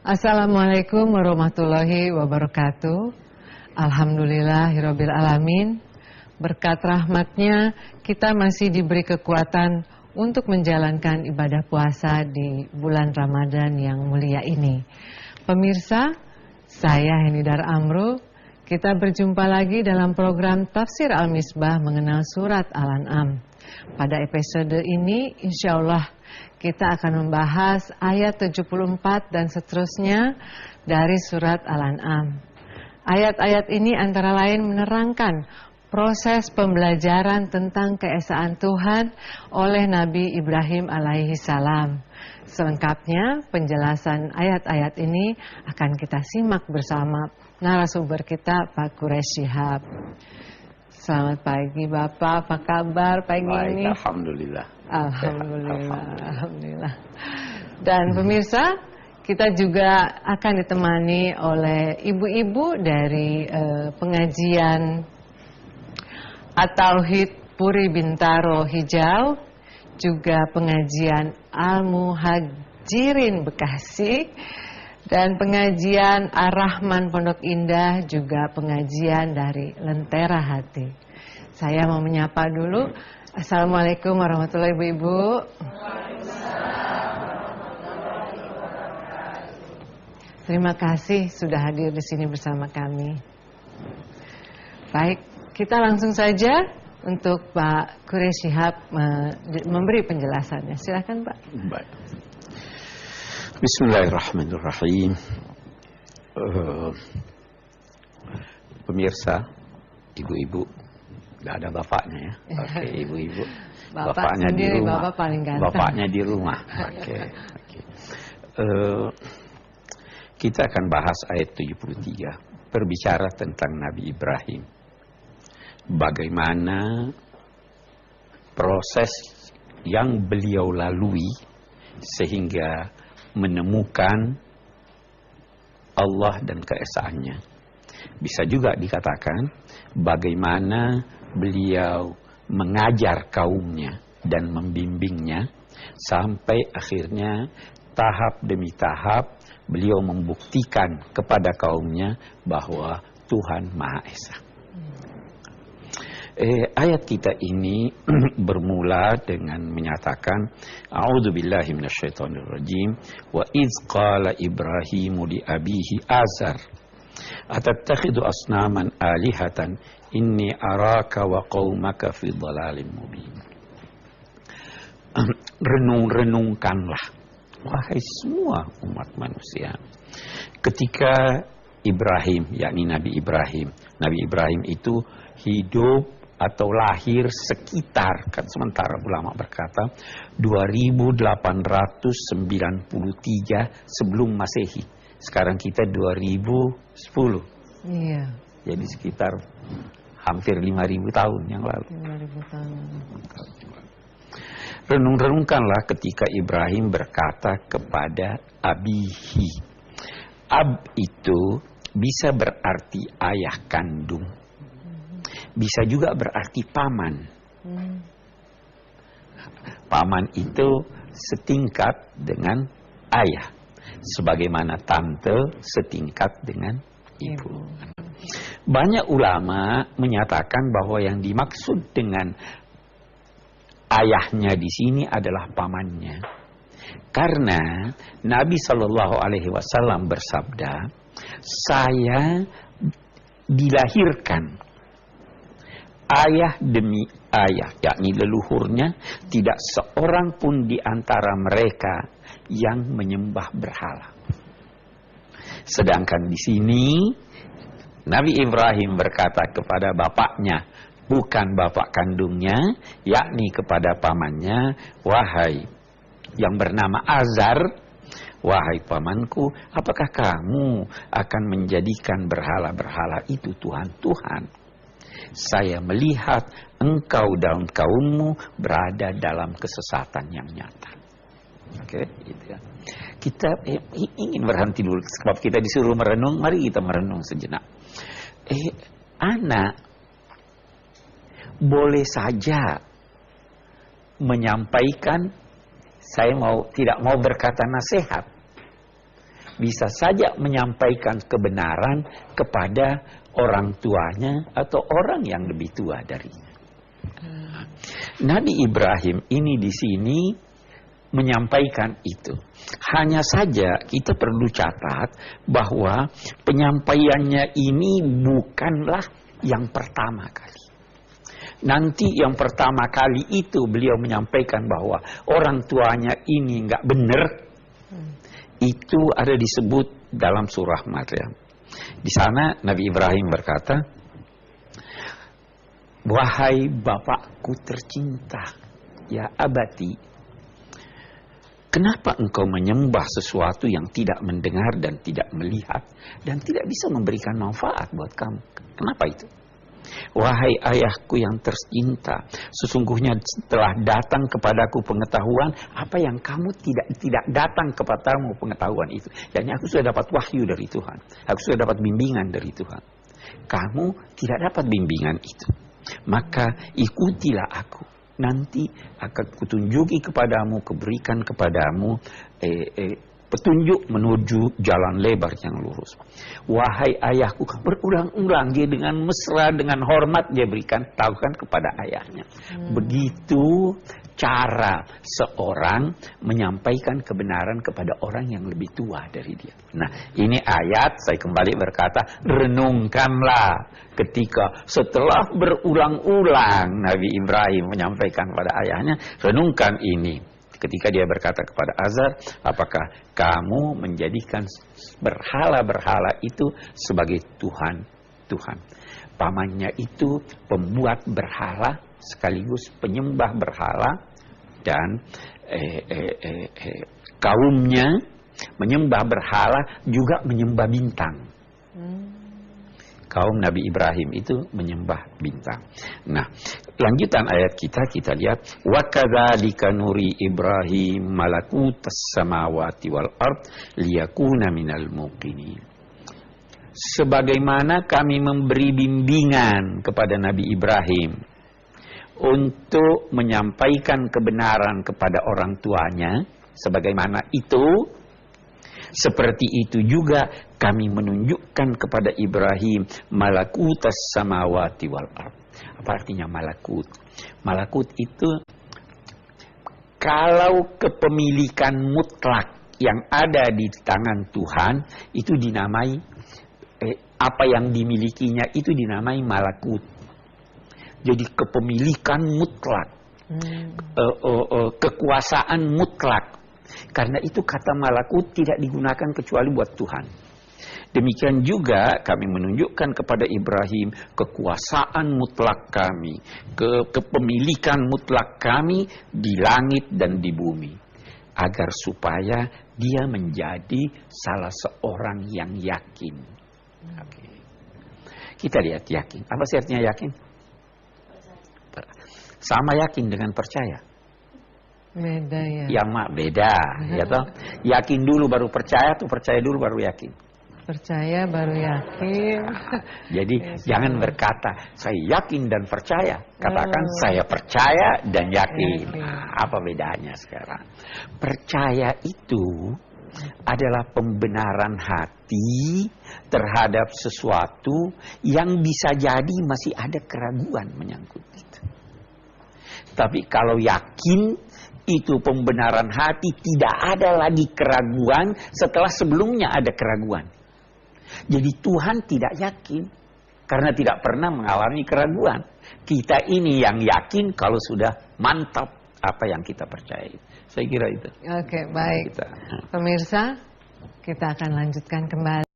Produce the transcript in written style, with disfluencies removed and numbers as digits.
Assalamualaikum warahmatullahi wabarakatuh. Alhamdulillahirabbil alamin. Berkat rahmatnya kita masih diberi kekuatan untuk menjalankan ibadah puasa di bulan Ramadan yang mulia ini. Pemirsa, saya Henidar Amru. Kita berjumpa lagi dalam program Tafsir Al-Misbah mengenal surat Al-An'am. Pada episode ini insya Allah kita akan membahas ayat 74 dan seterusnya dari surat Al-An'am. Ayat-ayat ini antara lain menerangkan proses pembelajaran tentang keesaan Tuhan oleh Nabi Ibrahim alaihi salam. Selengkapnya penjelasan ayat-ayat ini akan kita simak bersama narasumber kita Pak Quraish Shihab. Selamat pagi Bapak, apa kabar pagi ini? Alhamdulillah. Alhamdulillah. Dan pemirsa, kita juga akan ditemani oleh ibu-ibu dari pengajian At-Tauhid Puri Bintaro Hijau, juga pengajian Al-Muhajirin Bekasi, dan pengajian Ar-Rahman Pondok Indah, juga pengajian dari Lentera Hati. Saya mau menyapa dulu. Assalamualaikum warahmatullahi wabarakatuh, Ibu. Terima kasih sudah hadir di sini bersama kami. Baik, kita langsung saja untuk Pak Quraish Shihab memberi penjelasannya. Silakan, Pak. Baik. Bismillahirrahmanirrahim. Pemirsa, ibu-ibu, tidak ada bapaknya ya. Oke, ibu-ibu. Bapaknya sendiri, di rumah. Bapak paling ganteng. Bapaknya di rumah. Oke. Kita akan bahas ayat 73, berbicara tentang Nabi Ibrahim. Bagaimana proses yang beliau lalui sehingga menemukan Allah dan keesaannya. Bisa juga dikatakan bagaimana beliau mengajar kaumnya dan membimbingnya sampai akhirnya tahap demi tahap beliau membuktikan kepada kaumnya bahwa Tuhan Maha Esa. Ayat kita ini bermula dengan menyatakan A'udzubillahi minasyaitonirrajim wa idz qala Ibrahimu li abihi Azar atattakhidhu asnaman alihatan inni araka wa qaumaka fi dhalalim mubin. Renung-renungkanlah wahai semua umat manusia, ketika Ibrahim, yakni Nabi Ibrahim itu hidup atau lahir sekitar, kan sementara ulama berkata 2893 sebelum Masehi. Sekarang kita 2010. Iya. Jadi sekitar hampir 5.000 tahun yang lalu. 5.000 tahun. Renung-renungkanlah ketika Ibrahim berkata kepada abihi. Ab itu bisa berarti ayah kandung. Bisa juga berarti paman. Paman itu setingkat dengan ayah, sebagaimana tante setingkat dengan ibu. Banyak ulama menyatakan bahwa yang dimaksud dengan ayahnya di sini adalah pamannya, karena Nabi Shallallahu Alaihi Wasallam bersabda, saya dilahirkan ayah demi ayah, yakni leluhurnya, tidak seorang pun di antara mereka yang menyembah berhala. Sedangkan di sini Nabi Ibrahim berkata kepada bapaknya, bukan bapak kandungnya, yakni kepada pamannya, wahai yang bernama Azar, wahai pamanku, apakah kamu akan menjadikan berhala-berhala itu Tuhan-Tuhan? Saya melihat engkau dan kaummu berada dalam kesesatan yang nyata. Oke, gitu ya. Kita ingin berhenti dulu sebab kita disuruh merenung. Mari kita merenung sejenak. Anak boleh saja menyampaikan, saya tidak mau berkata nasihat. bisa saja menyampaikan kebenaran kepada orang tuanya atau orang yang lebih tua darinya. Nabi Ibrahim ini di sini menyampaikan itu. Hanya saja kita perlu catat bahwa penyampaiannya ini bukanlah yang pertama kali. Nanti yang pertama kali itu beliau menyampaikan bahwa orang tuanya ini nggak benar. Itu ada disebut dalam surah Maryam. Di sana Nabi Ibrahim berkata, "Wahai bapakku tercinta, ya abati, kenapa engkau menyembah sesuatu yang tidak mendengar dan tidak melihat dan tidak bisa memberikan manfaat buat kamu? Kenapa itu? Wahai ayahku yang tercinta, sesungguhnya telah datang kepadaku pengetahuan apa yang kamu tidak datang kepadamu pengetahuan itu. Yani aku sudah dapat wahyu dari Tuhan. Aku sudah dapat bimbingan dari Tuhan. Kamu tidak dapat bimbingan itu. Maka ikutilah aku. Nanti akan kutunjuki kepadamu, kuberikan kepadamu petunjuk menuju jalan lebar yang lurus. Wahai ayahku," berulang-ulang dia dengan mesra, dengan hormat dia berikan tahukan kepada ayahnya. Begitu cara seorang menyampaikan kebenaran kepada orang yang lebih tua dari dia. Nah, ini ayat saya kembali berkata, renungkanlah ketika setelah berulang-ulang Nabi Ibrahim menyampaikan kepada ayahnya, renungkan ini. Ketika dia berkata kepada Azar, apakah kamu menjadikan berhala-berhala itu sebagai Tuhan? Pamannya itu pembuat berhala sekaligus penyembah berhala, dan kaumnya menyembah berhala juga menyembah bintang. Kaum Nabi Ibrahim itu menyembah bintang. Nah, lanjutan ayat kita lihat, wa kadzalika nuri Ibrahim malakutas samawati wal ard liyakuna minal muqinin. Sebagaimana kami memberi bimbingan kepada Nabi Ibrahim untuk menyampaikan kebenaran kepada orang tuanya, sebagaimana itu, seperti itu juga kami menunjukkan kepada Ibrahim malakutas samawati wal ard. Apa artinya malakut? Malakut itu kalau kepemilikan mutlak yang ada di tangan Tuhan itu dinamai apa yang dimilikinya itu dinamai malakut. Jadi kepemilikan mutlak, kekuasaan mutlak. Karena itu kata malakut tidak digunakan kecuali buat Tuhan. Demikian juga kami menunjukkan kepada Ibrahim kekuasaan mutlak kami, kepemilikan mutlak kami di langit dan di bumi. Agar supaya dia menjadi salah seorang yang yakin. Oke. Kita lihat yakin. Apa sih artinya yakin? Sama yakin dengan percaya. Beda ya. Yang beda, ya toh. Yakin dulu baru percaya, atau percaya dulu baru yakin. Percaya baru yakin. Jadi jangan berkata saya yakin dan percaya. Katakan saya percaya dan yakin. Apa bedanya sekarang? Percaya itu adalah pembenaran hati terhadap sesuatu yang bisa jadi masih ada keraguan menyangkut itu. Tapi kalau yakin, itu pembenaran hati, tidak ada lagi keraguan setelah sebelumnya ada keraguan. Jadi Tuhan tidak yakin karena tidak pernah mengalami keraguan. Kita ini yang yakin kalau sudah mantap apa yang kita percaya. Saya kira itu. Oke, baik. Pemirsa, kita akan lanjutkan kembali.